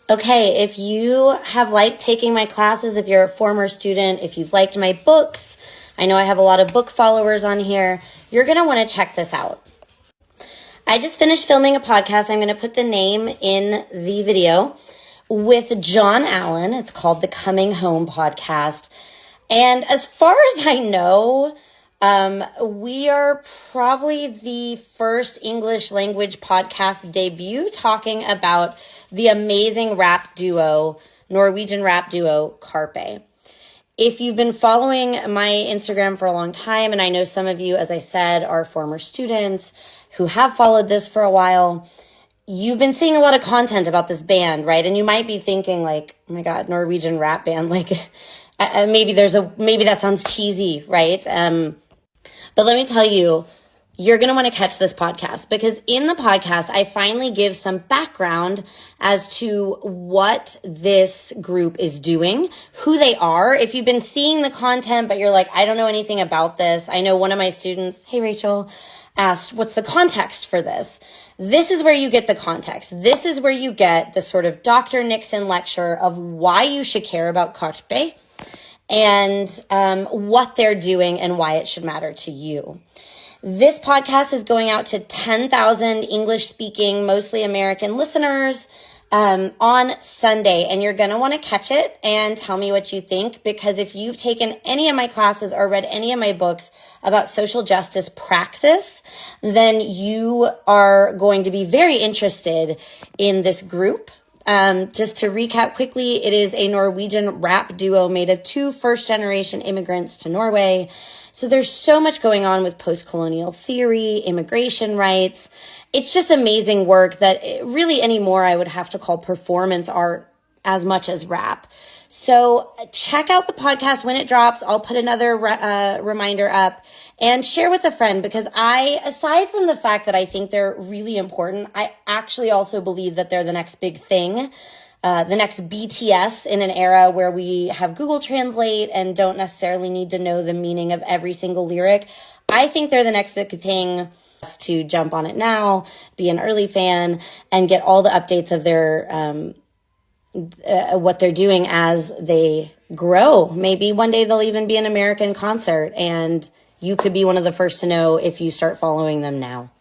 Okay, if you have liked taking my classes, if you're a former student, if you've liked my books, I know I have a lot of book followers on here, you're going to want to check this out. I just finished filming a podcast. I'm going to put the name in the video with John Allen. It's called the Coming Home Podcast. And as far as I know, we are probably the first English language podcast debut talking about the amazing rap duo, Norwegian rap duo, Karpe. If you've been following my Instagram for a long time, and I know some of you, as I said, are former students who have followed this for a while, you've been seeing a lot of content about this band, right? And you might be thinking like, oh my God, Norwegian rap band, like maybe that sounds cheesy, right? But let me tell you, you're going to want to catch this podcast because in the podcast, I finally give some background as to what this group is doing, who they are. If you've been seeing the content, but you're like, I don't know anything about this. I know one of my students, hey, Rachel, asked, what's the context for this? This is where you get the context. This is where you get the sort of Dr. Nixon lecture of why you should care about Karpe and what they're doing and why it should matter to you. This podcast is going out to 10,000 English-speaking, mostly American listeners on Sunday, and you're going to want to catch it and tell me what you think, because if you've taken any of my classes or read any of my books about social justice praxis, then you are going to be very interested in this group. Just to recap quickly, it is a Norwegian rap duo made of two first-generation immigrants to Norway. So there's so much going on with post-colonial theory, immigration rights. It's just amazing work that really anymore I would have to call performance art as much as rap. So check out the podcast when it drops. I'll put another reminder up and share with a friend, because aside from the fact that I think they're really important, I actually also believe that they're the next big thing, the next BTS in an era where we have Google Translate and don't necessarily need to know the meaning of every single lyric. I think they're the next big thing. To jump on it now, be an early fan, and get all the updates of their what they're doing as they grow. Maybe one day they'll even be an American concert, and you could be one of the first to know if you start following them now.